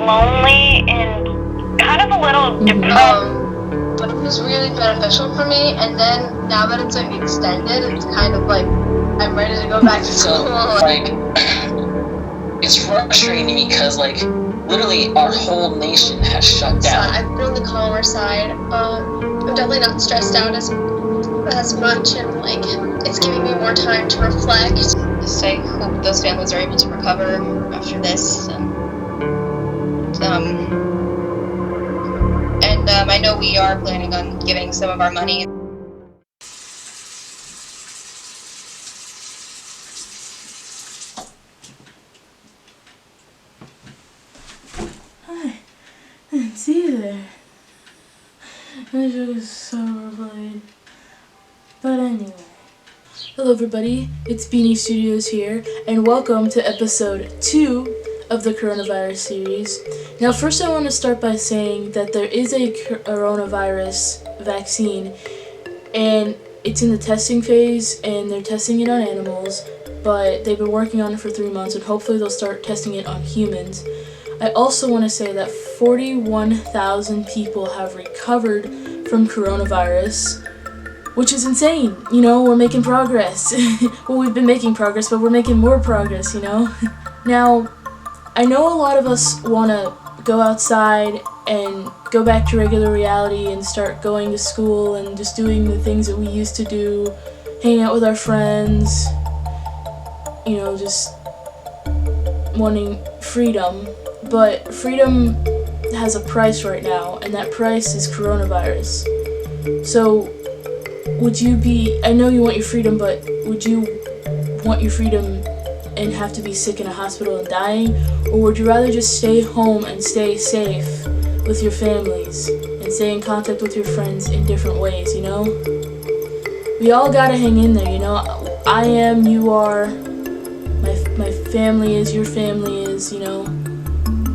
lonely and kind of a little depressed. But it was really beneficial for me, and then now that it's like extended, it's kind of like I'm ready to go back to school. Like, it's frustrating because like literally our whole nation has shut down. I've been on the calmer side. I'm definitely not stressed out as much, and like it's giving me more time to reflect. Just I hope those families are able to recover after this. And I know we are planning on giving some of our money. Hi, I didn't see you there. My joke is so overplayed. But anyway. Hello everybody, it's Beanie Studios here, and welcome to episode 2 of the coronavirus series. Now first I want to start by saying that there is a coronavirus vaccine, and it's in the testing phase, and they're testing it on animals, but they've been working on it for 3 months, and hopefully they'll start testing it on humans. I also want to say that 41,000 people have recovered from coronavirus, which is insane. You know, we're making progress. Well, we've been making progress, but we're making more progress, you know? Now, I know a lot of us want to go outside and go back to regular reality and start going to school and just doing the things that we used to do, hanging out with our friends, you know, just wanting freedom. But freedom has a price right now, and that price is coronavirus. So, would you be, I know you want your freedom, but would you want your freedom and have to be sick in a hospital and dying? Or would you rather just stay home and stay safe with your families and stay in contact with your friends in different ways, you know? We all gotta hang in there, you know? I am, you are, my family is, your family is, you know?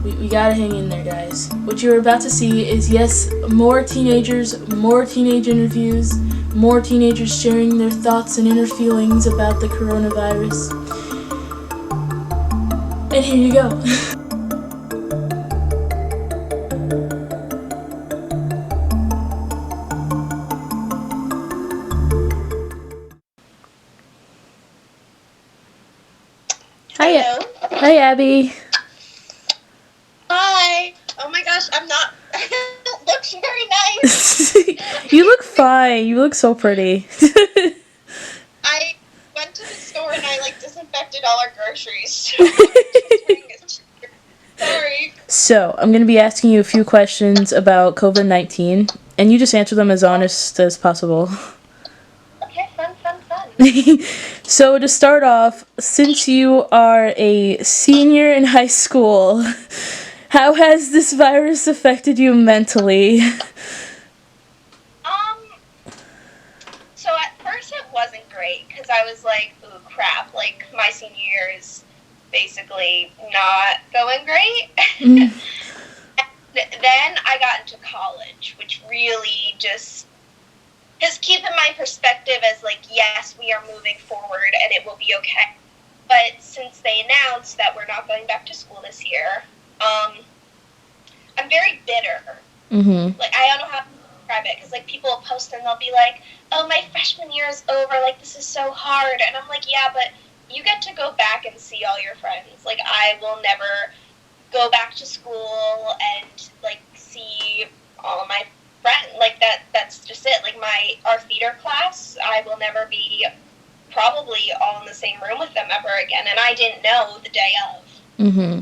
We gotta hang in there, guys. What you're about to see is, yes, more teenagers, more teenage interviews, more teenagers sharing their thoughts and inner feelings about the coronavirus. And here you go. Hello. Hi, Abby. Hi. Oh my gosh, I'm not. Looks very nice. You look fine. You look so pretty. I went to the store and I disinfected all our groceries. Sorry. So, I'm going to be asking you a few questions about COVID-19, and you just answer them as honest as possible. Okay, fun. So, to start off, since you are a senior in high school, how has this virus affected you mentally? So at first it wasn't great because I was like, ooh, crap, my senior year is basically not going great. And then I got into college, which really just keeping my perspective as yes, we are moving forward and it will be okay. But since they announced that we're not going back to school this year, I'm very bitter. Mm-hmm. I don't know how to describe it, because people will post and they'll be like, oh, my freshman year is over, this is so hard. And I'm like, yeah, but you get to go back and see all your friends. I will never go back to school and see all of my friends. That's just it. Our theater class, I will never be probably all in the same room with them ever again. And I didn't know the day of. Mm-hmm.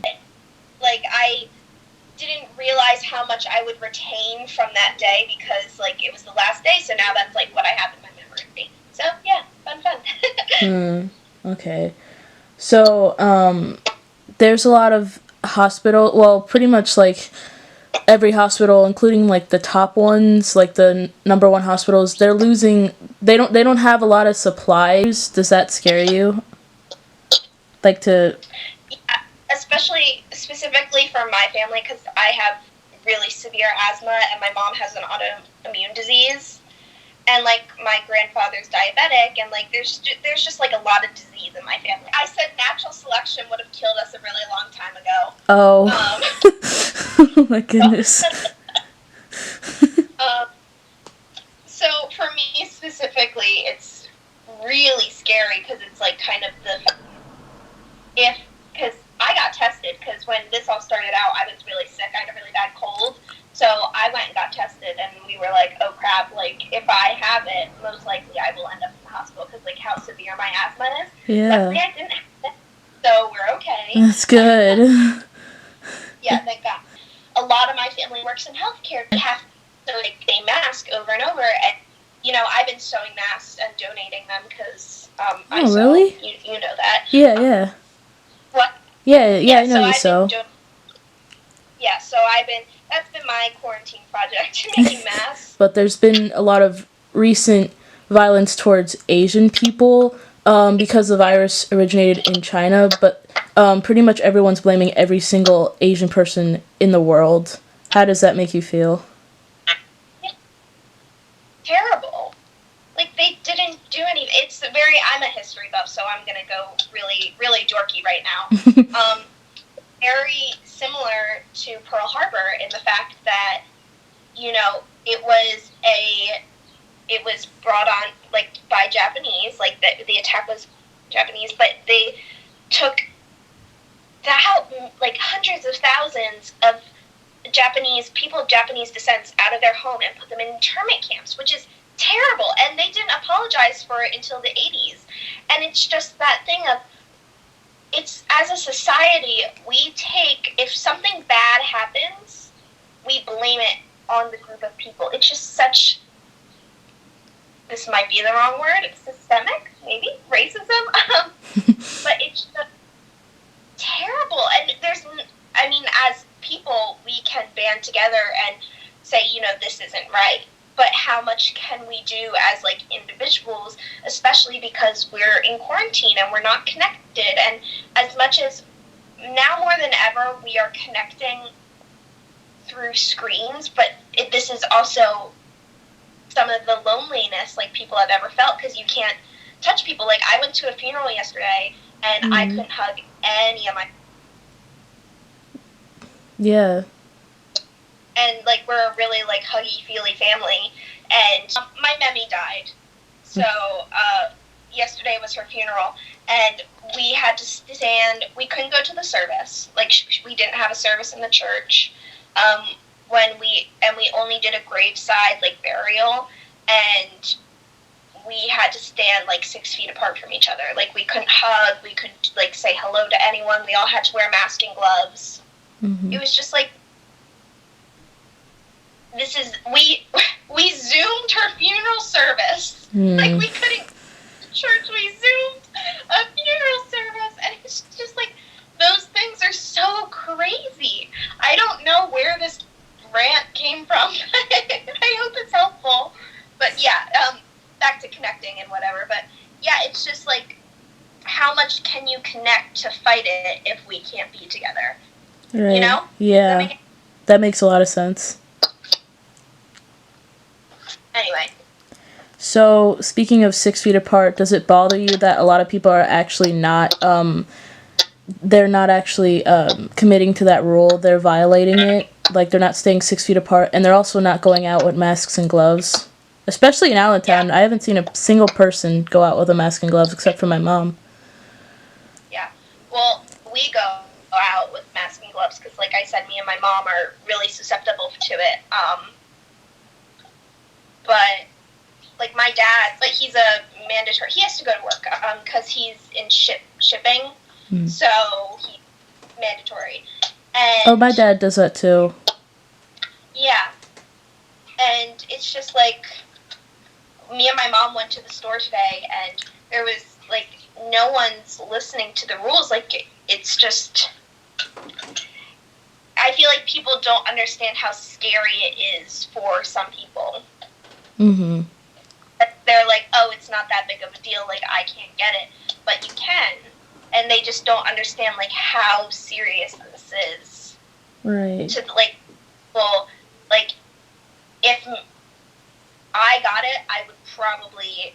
I didn't realize how much I would retain from that day because it was the last day, so now that's what I have in my memory. So yeah, fun. Okay. So there's a lot of pretty much every hospital, including the top ones, the number one hospitals, they don't have a lot of supplies. Does that scare you? Yeah, especially specifically for my family, because I have really severe asthma and my mom has an autoimmune disease. and like my grandfather's diabetic, and like there's just like a lot of disease in my family. I said natural selection would have killed us a really long time ago. Oh. Oh my goodness. So for me specifically, it's really scary because it's like kind of because I got tested, because when this all started out, I was really sick. I had a really bad cold. So I went and got tested, and we were like, oh crap, like if I have it, most likely I will end up in the hospital because like how severe my asthma is. Yeah. Luckily I didn't have it, so we're okay. That's good. Yeah, thank God. A lot of my family works in healthcare. They have to like they mask over and over, and you know I've been sewing masks and donating them because I sew. Really? You know that. Yeah, yeah. What? Yeah, I know you I've sew. Yeah, so that's been my quarantine project, making masks. But there's been a lot of recent violence towards Asian people because the virus originated in China, but pretty much everyone's blaming every single Asian person in the world. How does that make you feel? Terrible. Like, they didn't do anything. I'm a history buff, so I'm going to go really, really dorky right now. Very similar to Pearl Harbor in the fact that, you know, it was brought on, like, by Japanese, like, the attack was Japanese, but they took like hundreds of thousands of Japanese people of Japanese descent out of their home and put them in internment camps, which is terrible, and they didn't apologize for it until the 80s. And it's just that thing of, it's, as a society, if something bad happens, we blame it on the group of people. It's just this might be the wrong word, systemic, maybe, racism, but it's just terrible. And as people, we can band together and say, you know, this isn't right. But how much can we do as, like, individuals, especially because we're in quarantine and we're not connected? And as much as now more than ever we are connecting through screens, but this is also some of the loneliness, like, people have ever felt because you can't touch people. Like, I went to a funeral yesterday and I couldn't hug any of my... Yeah. And, like, we're a really, like, huggy-feely family. And my Memmy died. So, yesterday was her funeral. And we had to stand... We couldn't go to the service. Like, we didn't have a service in the church. We only did a graveside, like, burial. And we had to stand, like, 6 feet apart from each other. Like, we couldn't hug. We couldn't, like, say hello to anyone. We all had to wear masks and gloves. Mm-hmm. It was just, like... We Zoomed her funeral service. Like, we couldn't church, we Zoomed a funeral service, and it's just like, those things are so crazy. I don't know where this rant came from. I hope it's helpful. But yeah, back to connecting and whatever. But yeah, it's just like, how much can you connect to fight it if we can't be together? Right. You know? Yeah. That makes a lot of sense. Anyway. So, speaking of 6 feet apart, does it bother you that a lot of people are actually not, they're not actually committing to that rule? They're violating it. Like, they're not staying 6 feet apart, and they're also not going out with masks and gloves. Especially in Allentown, I haven't seen a single person go out with a mask and gloves except for my mom. Yeah. Well, we go out with masks and gloves because, like I said, me and my mom are really susceptible to it. But, like, my dad, but he's a mandatory, he has to go to work, because he's in shipping, so he's mandatory. And, oh, my dad does that too. Yeah. And it's just, like, me and my mom went to the store today, and there was, like, no one's listening to the rules. Like, it's just, I feel like people don't understand how scary it is for some people. Mm-hmm. They're like, oh, it's not that big of a deal, like, I can't get it. But you can. And they just don't understand, like, how serious this is. Right. To, like, well, like, if I got it, I would probably.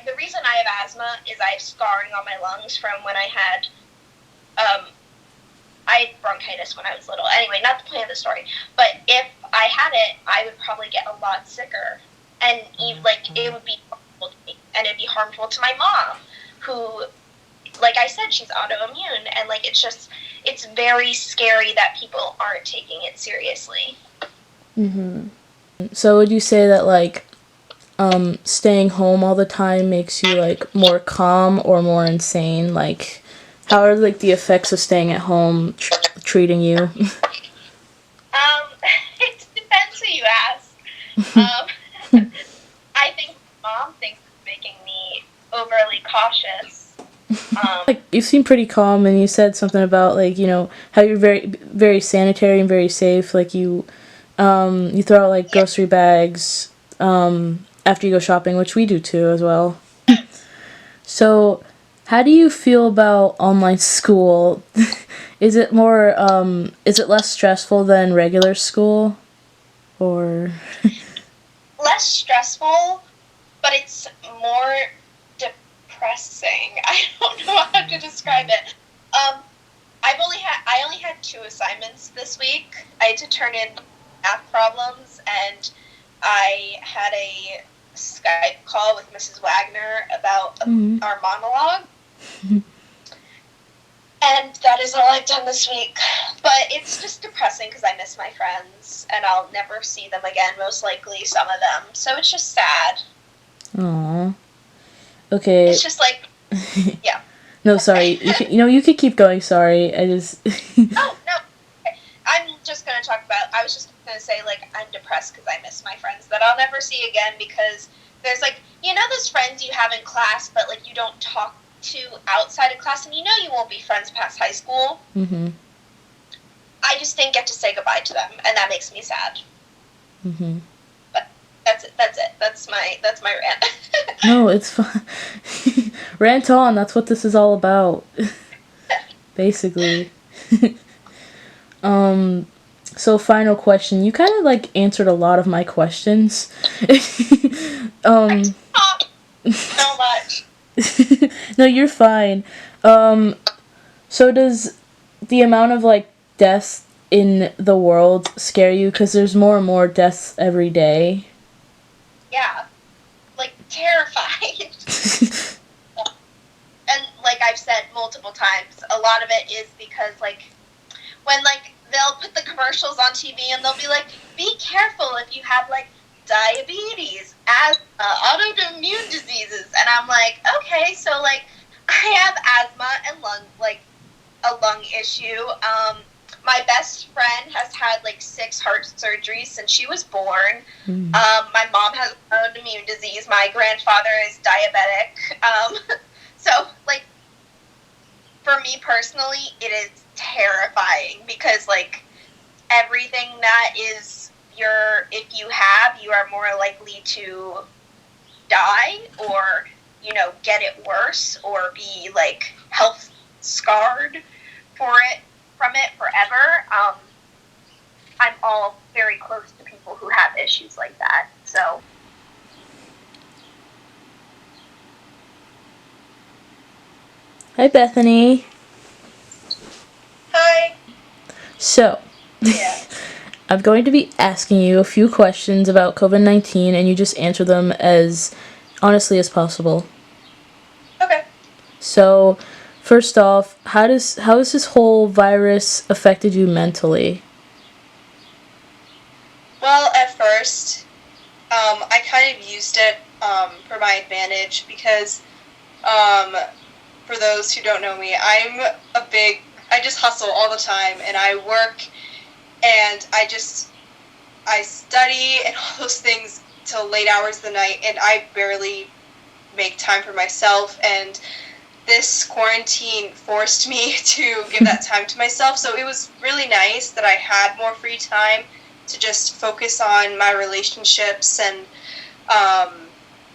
The reason I have asthma is I have scarring on my lungs from when I had bronchitis when I was little. Anyway, not the point of the story. But if I had it, I would probably get a lot sicker, and it would be harmful to me, and it'd be harmful to my mom, who, like I said, she's autoimmune, and it's very scary that people aren't taking it seriously. So would you say that staying home all the time makes you more calm or more insane? How are the effects of staying at home treating you? It depends who you ask. I think mom thinks it's making me overly cautious. You seem pretty calm, and you said something about how you're very, very sanitary and very safe. You throw out grocery bags after you go shopping, which we do too as well. So, how do you feel about online school? Is it less stressful than regular school, or? Less stressful, but it's more depressing. I don't know how to describe it. I only had 2 assignments this week. I had to turn in math problems, and I had a Skype call with Mrs. Wagner about our monologue. And that is all I've done this week. But it's just depressing because I miss my friends, and I'll never see them again, most likely, some of them. So it's just sad. Aww. Okay. It's just yeah. No, sorry. You could keep going. Sorry, I just. Oh no. I'm just gonna talk about. I was just gonna say I'm depressed because I miss my friends that I'll never see again, because there's those friends you have in class, but you don't talk to outside of class, and you won't be friends past high school. Mhm. I just didn't get to say goodbye to them, and that makes me sad. Mhm. But that's it. That's my rant. No, it's fine. Rant on. That's what this is all about. Basically. So final question. You kind of answered a lot of my questions. So much. No, you're fine. So does the amount of deaths in the world scare you? Because there's more and more deaths every day. Yeah. Terrified. And I've said multiple times, a lot of it is because when they'll put the commercials on TV and they'll be be careful if you have diabetes, asthma, autoimmune diseases, and I'm okay, so I have asthma and a lung issue. My best friend has had 6 heart surgeries since she was born. My mom has autoimmune disease. My grandfather is diabetic. So for me personally, it is terrifying because everything that is if you are more likely to die or get it worse or be health scarred from it forever. I'm all very close to people who have issues like that. So Hi, Bethany. hi. So, Yeah. I'm going to be asking you a few questions about COVID-19, and you just answer them as honestly as possible. Okay. So, first off, how has this whole virus affected you mentally? Well, at first, I kind of used it for my advantage because, for those who don't know me, I just hustle all the time, and I work, and I study and all those things till late hours of the night, and I barely make time for myself, and this quarantine forced me to give that time to myself, so it was really nice that I had more free time to just focus on my relationships and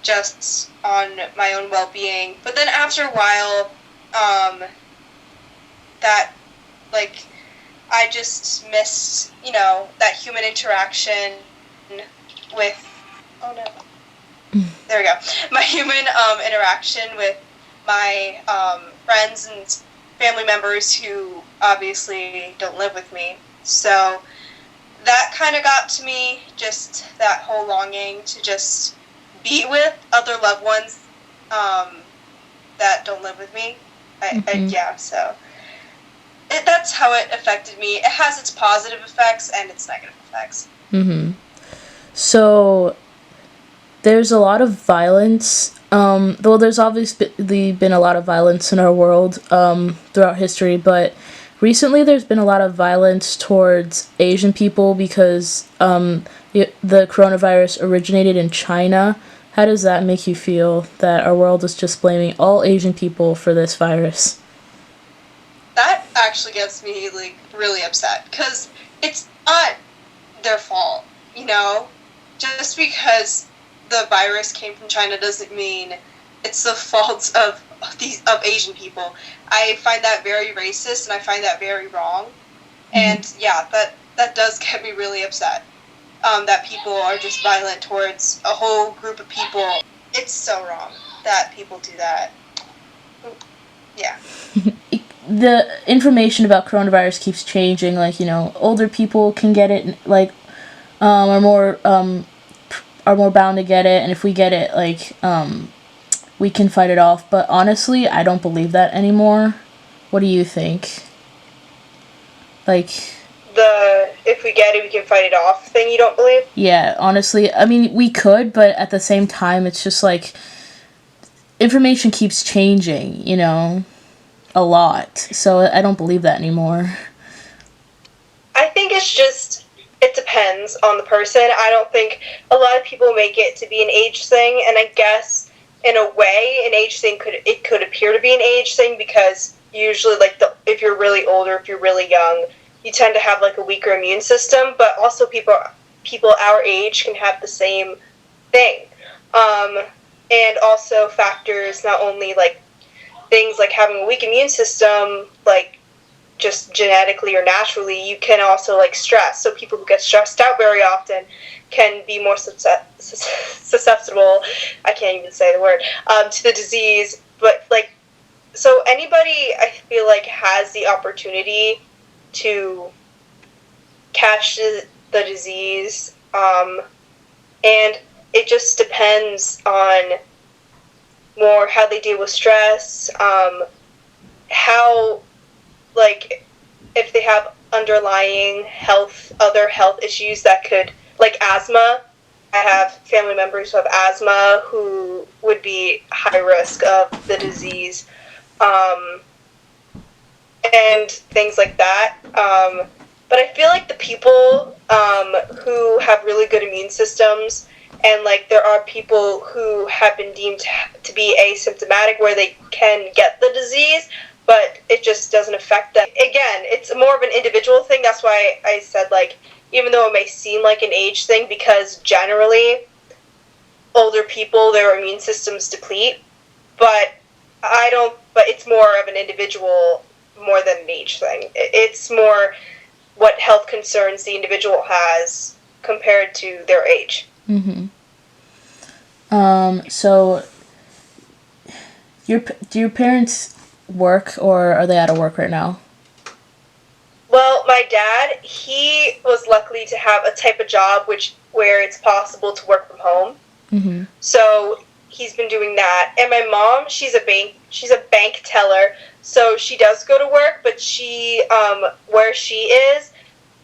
just on my own well-being. But then after a while, I just missed, that human interaction with, there we go. My human interaction with my friends and family members who obviously don't live with me. So that kind of got to me, just that whole longing to just be with other loved ones that don't live with me. So that's how it affected me. It has its positive effects and its negative effects. So there's a lot of violence. Well, there's obviously been a lot of violence in our world throughout history, but recently there's been a lot of violence towards Asian people because the coronavirus originated in China. How does that make you feel that our world is just blaming all Asian people for this virus? That actually gets me like really upset because it's not their fault, you know? Just because the virus came from China doesn't mean it's the fault of Asian people. I find that very racist and I find that very wrong. And yeah, that does get me really upset. That people are just violent towards a whole group of people. It's so wrong that people do that. Yeah. The information about coronavirus keeps changing. Like, older people can get it, like, are more bound to get it, and if we get it, like, we can fight it off. But honestly, I don't believe that anymore. What do you think? Like, The if we get it, we can fight it off thing, you don't believe? yeah, honestly, I mean, we could, but at the same time, it's just like information keeps changing, a lot. So I don't believe that anymore. I think it depends on the person. I don't think a lot of people make it to be an age thing, and I guess in a way an age thing could appear to be an age thing because usually like if you're really old or if you're really young, you tend to have like a weaker immune system, but also people our age can have the same thing. And also factors not only like things like having a weak immune system, like just genetically or naturally, you can also like stress. So people who get stressed out very often can be more susceptible, I can't even say the word, to the disease. But like, so anybody I feel like has the opportunity to catch the disease, and it just depends on more how they deal with stress, how, like, if they have underlying other health issues that could, like asthma. I have family members who have asthma who would be high risk of the disease, and things like that. But I feel like the people who have really good immune systems, and like there are people who have been deemed to be asymptomatic where they can get the disease, but it just doesn't affect them. Again, it's more of an individual thing. That's why I said, like, even though it may seem like an age thing, because generally older people, their immune systems deplete, but it's more of an individual more than an age thing. It's more what health concerns the individual has compared to their age. So do your parents work, or are they out of work right now? Well, my dad, he was lucky to have a type of job where it's possible to work from home. So he's been doing that. And my mom, she's a bank teller, so she does go to work, but she where she is,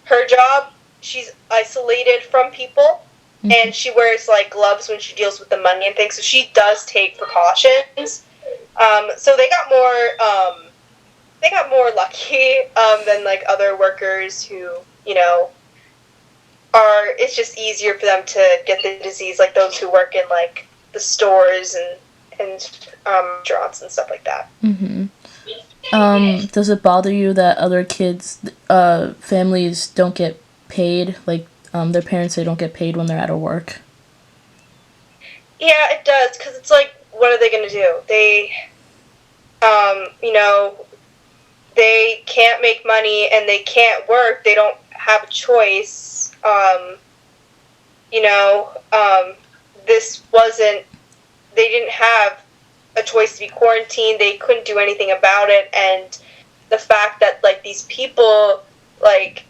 her job, she's isolated from people. And she wears like gloves when she deals with the money and things, so she does take precautions. So they got more lucky than like other workers who, it's just easier for them to get the disease, like those who work in like the stores and restaurants and stuff like that. Does it bother you that other kids, families don't get paid, like their parents, they don't get paid when they're out of work? Yeah, it does, because it's like, what are they going to do? They, they can't make money and they can't work. They don't have a choice. they didn't have a choice to be quarantined. They couldn't do anything about it, and the fact that, like, these people, like,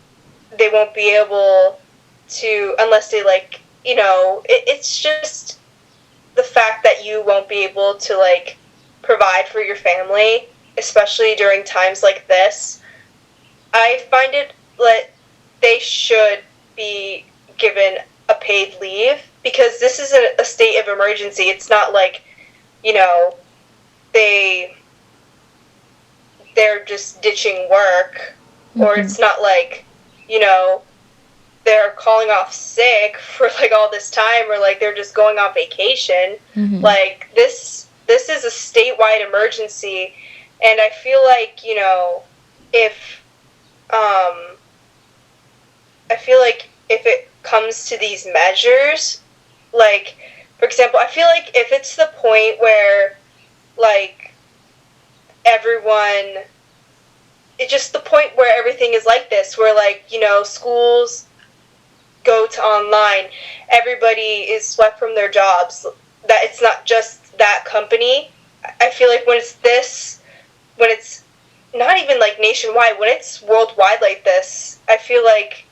they won't be able to, unless they, like, you know, it's just the fact that you won't be able to, like, provide for your family, especially during times like this. I find it like they should be given a paid leave, because this is a state of emergency. It's not like, you know, they're just ditching work, or it's not like, you know, they're calling off sick for, like, all this time, or, like, they're just going on vacation. Like, this is a statewide emergency, and I feel like, you know, if it comes to these measures, like, for example, I feel like if it's the point where, like, it's just the point where everything is like this, where, like, you know, schools go to online, everybody is swept from their jobs, that it's not just that company. I feel like when it's not even, like, nationwide, when it's worldwide like this, I feel like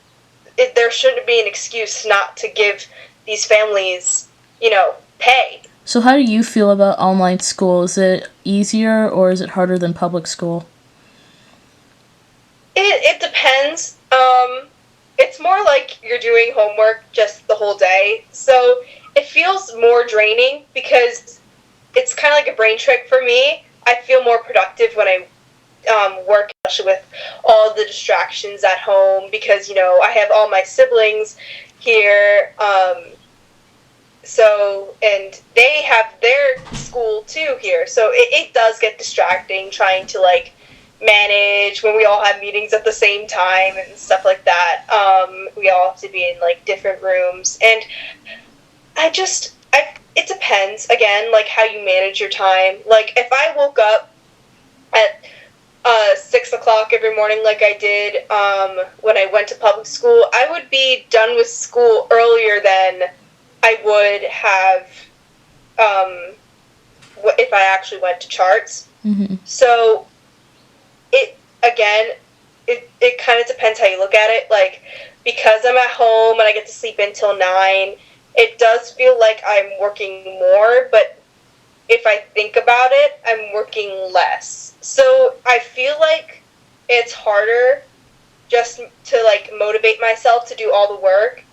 there shouldn't be an excuse not to give these families, you know, pay. So how do you feel about online school? Is it easier or is it harder than public school? It depends. It's more like you're doing homework just the whole day, so it feels more draining because it's kind of like a brain trick for me. I feel more productive when I work, especially with all the distractions at home, because, you know, I have all my siblings here, and they have their school too here, so it does get distracting trying to, like, manage when we all have meetings at the same time and stuff like that. We all have to be in, like, different rooms, and it depends, again, like, how you manage your time. Like, if I woke up at 6 o'clock every morning like I did when I went to public school, I would be done with school earlier than I would have if I actually went to charts. So it kind of depends how you look at it. Like, because I'm at home and I get to sleep until 9, it does feel like I'm working more, but if I think about it, I'm working less. So I feel like it's harder just to, like, motivate myself to do all the work.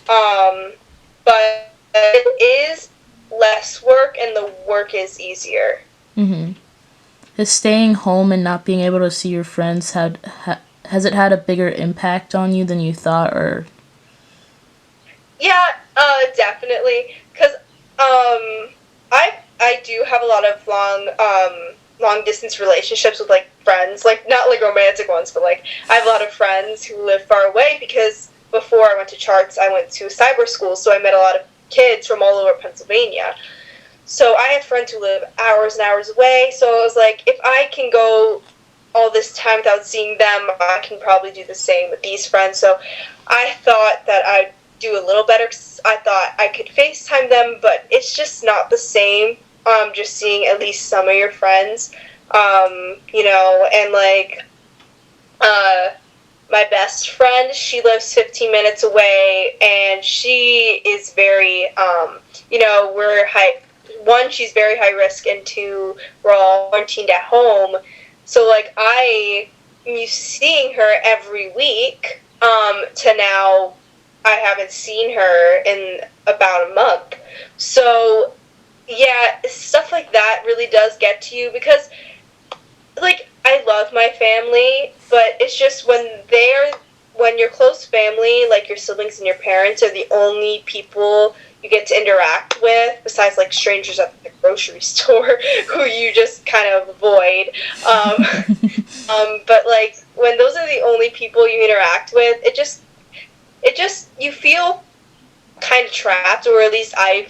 But it is less work and the work is easier. Is staying home and not being able to see your friends, has it had a bigger impact on you than you thought, or? Yeah, definitely. Because I do have a lot of long distance relationships with, like, friends, like, not like romantic ones, but, like, I have a lot of friends who live far away, because before I went to charts, I went to cyber school, so I met a lot of kids from all over Pennsylvania. So I have friends who live hours and hours away, so I was like, if I can go all this time without seeing them, I can probably do the same with these friends. So I thought that I'd do a little better, 'cause I thought I could FaceTime them, but it's just not the same, just seeing at least some of your friends, you know, and, like, my best friend, she lives 15 minutes away, and she is very, you know, she's very high risk, and 2, we're all quarantined at home, so, like, I am used to seeing her every week, to now I haven't seen her in about a month. So, yeah, stuff like that really does get to you, because, like, I love my family, but it's just when your close family, like your siblings and your parents, are the only people you get to interact with, besides, like, strangers at the grocery store who you just kind of avoid. But, like, when those are the only people you interact with, it just you feel kind of trapped, or at least I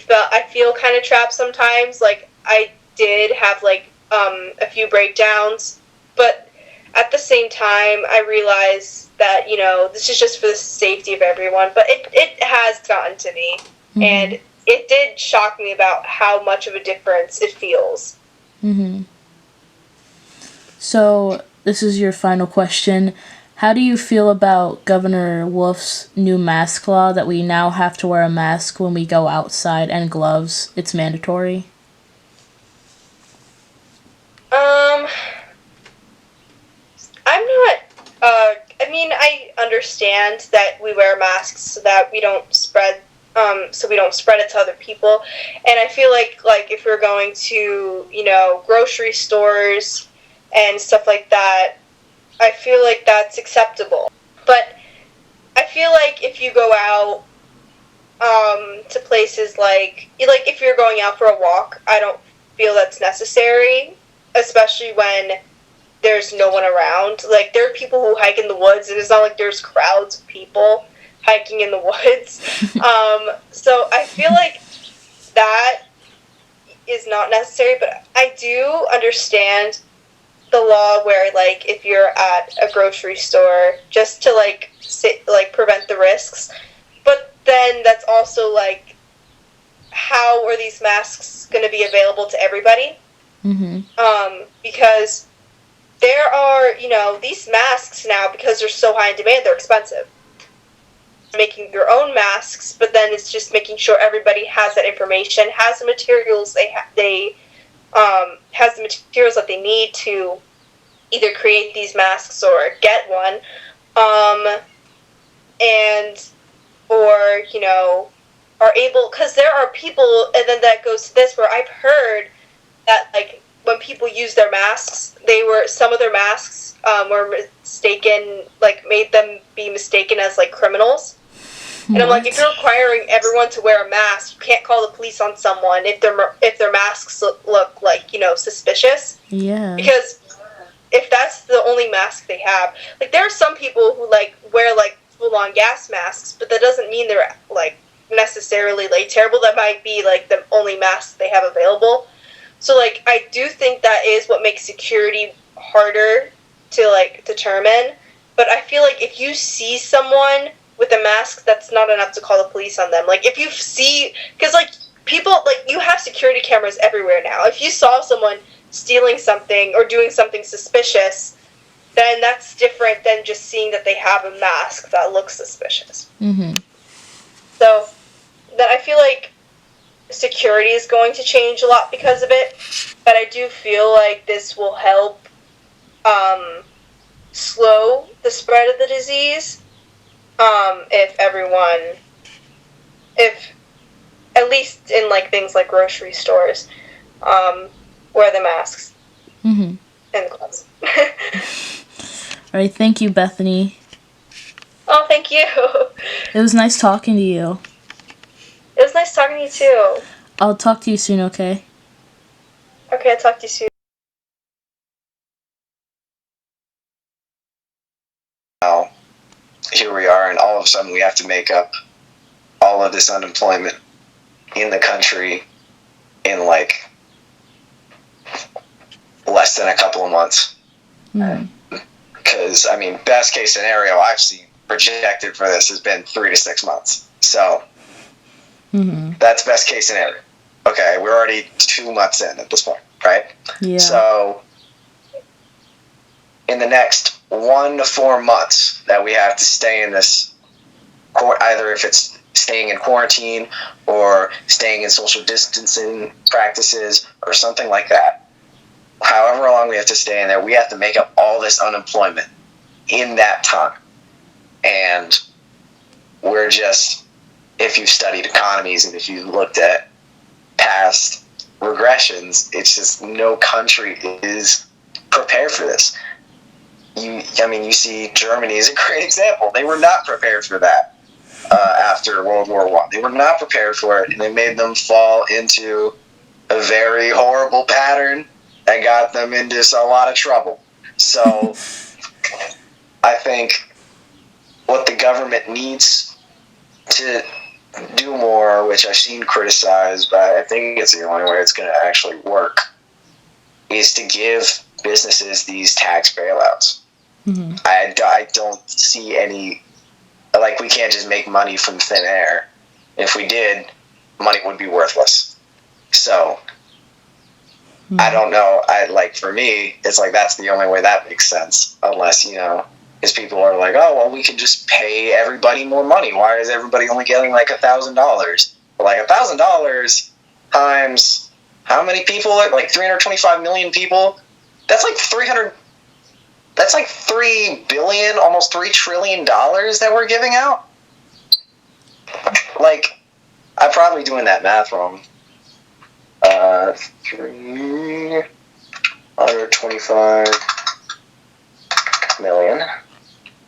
feel kind of trapped sometimes. Like, I did have, like, a few breakdowns, but at the same time, I realized that, you know, this is just for the safety of everyone, but it has gotten to me, and it did shock me about how much of a difference it feels. Mm-hmm. So, this is your final question. How do you feel about Governor Wolf's new mask law that we now have to wear a mask when we go outside and gloves? It's mandatory. I'm not, I understand that we wear masks so that we don't spread, so we don't spread it to other people, and I feel like if we're going to, grocery stores and stuff like that, I feel like that's acceptable. But I feel like if you go out, to places like if you're going out for a walk, I don't feel that's necessary, especially when there's no one around. Like, there are people who hike in the woods, and it's not like there's crowds of people hiking in the woods. So I feel like that is not necessary, but I do understand the law where, if you're at a grocery store, just to, prevent the risks. But then that's also, how are these masks going to be available to everybody? Mm-hmm. Because there are, these masks now, because they're so high in demand, they're expensive. Making your own masks, but then it's just making sure everybody has that information, has the materials has the materials that they need to either create these masks or get one, are able, because there are people, and then that goes to this, where I've heard that, when people use their masks, some of their masks were mistaken, made them be mistaken as, criminals. And I'm like, if you're requiring everyone to wear a mask, you can't call the police on someone if their masks look suspicious. Yeah. Because if that's the only mask they have, there are some people who wear full-on gas masks, but that doesn't mean they're necessarily terrible. That might be the only mask they have available. So I do think that is what makes security harder to determine. But I feel if you see someone with a mask, that's not enough to call the police on them. If you see, because people, you have security cameras everywhere now. If you saw someone stealing something or doing something suspicious, then that's different than just seeing that they have a mask that looks suspicious. Mm-hmm. So that I feel security is going to change a lot because of it, but I do feel this will help slow the spread of the disease. If at least in things like grocery stores, wear the masks. Mm-hmm. And gloves. All right, thank you, Bethany. Oh, thank you. It was nice talking to you. It was nice talking to you too. I'll talk to you soon, okay? Okay, I'll talk to you soon. Now, here we are, and all of a sudden we have to make up all of this unemployment in the country in less than a couple of months. Because, best case scenario I've seen projected for this has been 3 to 6 months. So, that's best case scenario. Okay, we're already 2 months in at this point, right? Yeah. So, in the next 1 to 4 months that we have to stay in this, either if it's staying in quarantine or staying in social distancing practices or something like that, however long we have to stay in there, we have to make up all this unemployment in that time. And we're just, if you've studied economies and if you've looked at past regressions, it's just no country is prepared for this. You see Germany is a great example. They were not prepared for that after World War I. They were not prepared for it, and it made them fall into a very horrible pattern that got them into a lot of trouble. So I think what the government needs to do more, which I've seen criticized, but I think it's the only way it's going to actually work, is to give businesses these tax bailouts. Mm-hmm. I don't see any, we can't just make money from thin air. If we did, money would be worthless. So I don't know. For me, it's like that's the only way that makes sense. Unless, because people are like, oh, well, we can just pay everybody more money. Why is everybody only getting like $1,000? But like $1,000 times how many people? Like 325 million people. That's like 300. That's like $3 billion, almost $3 trillion that we're giving out. Like, I'm probably doing that math wrong. 325 million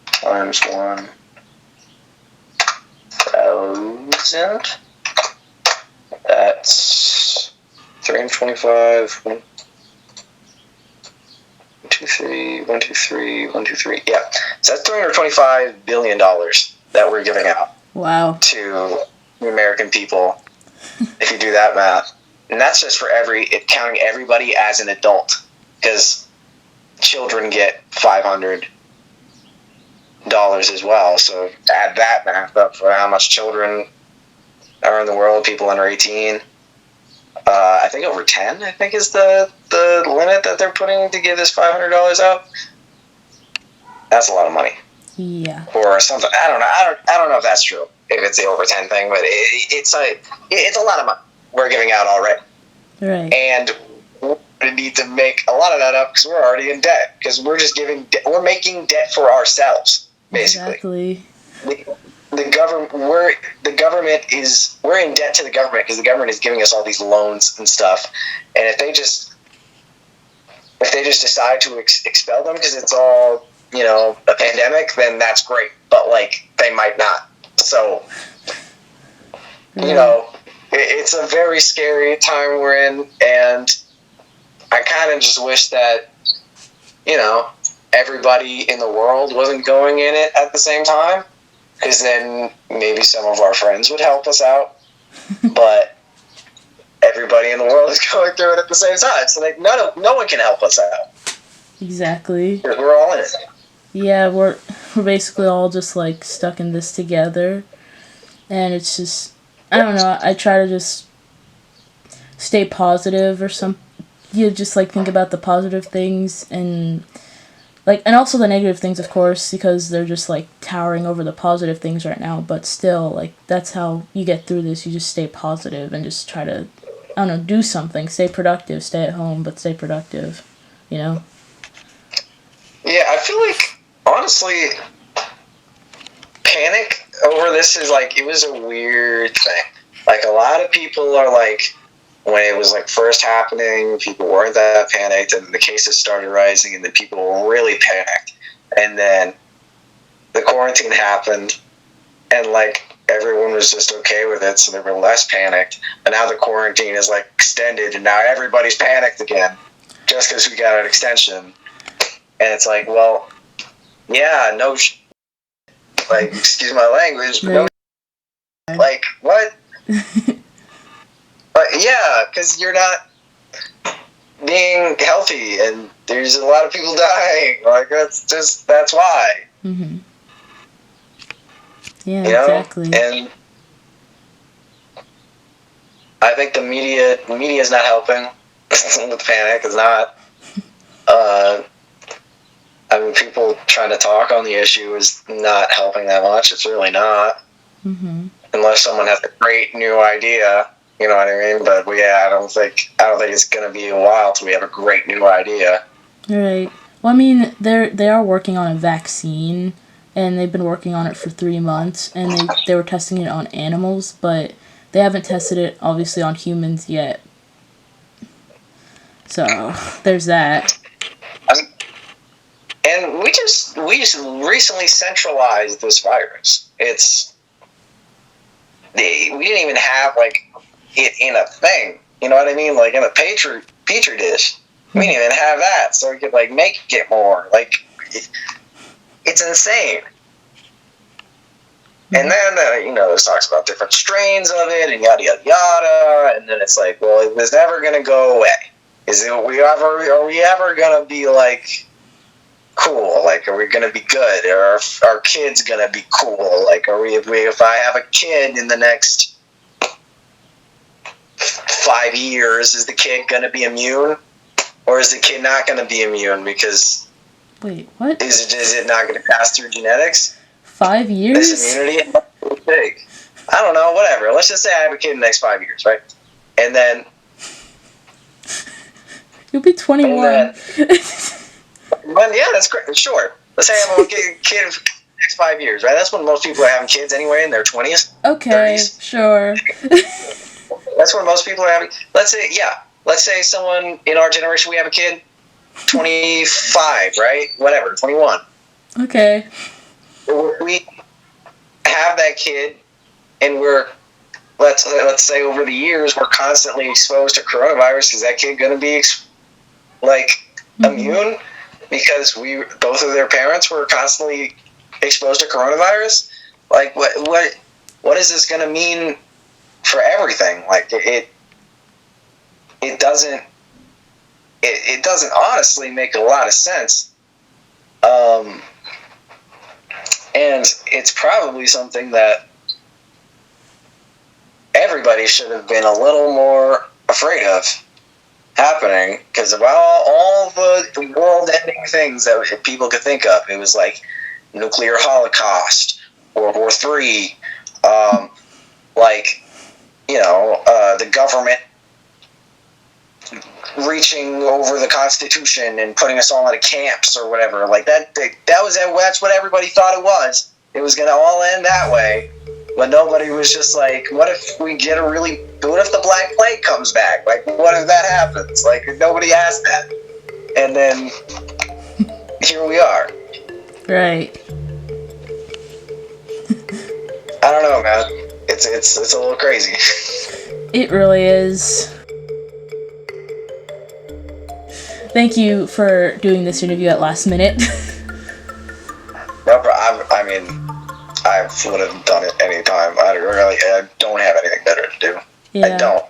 times 1,000. That's 325. 1, 2, 3, 1, 2, 3, 1, 2, 3. Yeah. So that's $325 billion that we're giving out. Wow. To the American people, if you do that math. And that's just for counting everybody as an adult. Because children get $500 as well. So add that math up for how much children are in the world, people under 18. I think over 10, I think, is the limit that they're putting to give this $500 out. That's a lot of money. Yeah. Or something. I don't know. I don't know if that's true. If it's the over 10 thing, but it's a lot of money we're giving out already. Right. And we need to make a lot of that up because we're already in debt. Because we're just we're making debt for ourselves, basically. Exactly. We're in debt to the government because the government is giving us all these loans and stuff. And if they just decide to expel them because it's all, a pandemic, then that's great. But they might not. So, it's a very scary time we're in, and I kind of just wish that, everybody in the world wasn't going in it at the same time, because then maybe some of our friends would help us out, but everybody in the world is going through it at the same time, so no one can help us out. Exactly. Because we're all in it. Yeah, we're basically all just stuck in this together, and it's just, I don't know, I try to just stay positive or just think about the positive things and also the negative things, of course, because they're just towering over the positive things right now, but still, that's how you get through this. You just stay positive and just try to, I don't know, do something, stay productive, stay at home, but stay productive, Yeah, I feel honestly, panic over this is it was a weird thing. A lot of people are when it was first happening, people weren't that panicked, and the cases started rising, and then people were really panicked. And then the quarantine happened, and everyone was just okay with it, so they were less panicked. But now the quarantine is extended, and now everybody's panicked again, just because we got an extension. And it's well, yeah, no, excuse my language, but what? Yeah, because you're not being healthy, and there's a lot of people dying. That's why. Mm-hmm. Yeah, exactly. And I think the media is not helping with the panic. It's not. People trying to talk on the issue is not helping that much. It's really not. Mm-hmm. Unless someone has a great new idea. You know what I mean? But I don't think it's going to be a while till we have a great new idea. Right. Well, they are working on a vaccine, and they've been working on it for 3 months, and they were testing it on animals, but they haven't tested it, obviously, on humans yet. So, there's that. And we just recently centralized this virus. We didn't even have it in a thing. You know what I mean? In a petri dish. We didn't even have that, so we could make it more. It's insane. And then there's talks about different strains of it and yada yada yada, and then it's well, it was never gonna go away. Are we ever gonna be cool? Are we gonna be good? Are our kids gonna be cool? If I have a kid in the next 5 years, is the kid going to be immune? Or is the kid not going to be immune because Wait, what? is it not going to pass through genetics? 5 years? This immunity? Big. I don't know, whatever. Let's just say I have a kid in the next 5 years, right? And then... You'll be 21. Well, yeah, that's great. Sure. Let's say I have a kid in the next 5 years, right? That's when most people are having kids anyway, in their 20s. Okay, 30s. sure. That's when most people are having... Let's say someone in our generation, we have a kid, 25, right? Whatever, 21. Okay. We have that kid, and we're, let's say over the years, we're constantly exposed to coronavirus. Is that kid going to be, immune? Because both of their parents were constantly exposed to coronavirus? Like, what is this going to mean for everything? Like, it doesn't honestly make a lot of sense. And it's probably something that everybody should have been a little more afraid of happening, because of all the world-ending things that people could think of. It was like nuclear holocaust, World War III, the government reaching over the Constitution and putting us all into camps or whatever. Like that's what everybody thought it was. It was going to all end that way. But nobody was just like, what if the Black Plague comes back? Like, what if that happens? Like, nobody asked that. And then here we are. Right. I don't know, man. It's a little crazy. It really is. Thank you for doing this interview at last minute. No problem. I mean, I would have done it anytime. I don't have anything better to do. Yeah. I don't.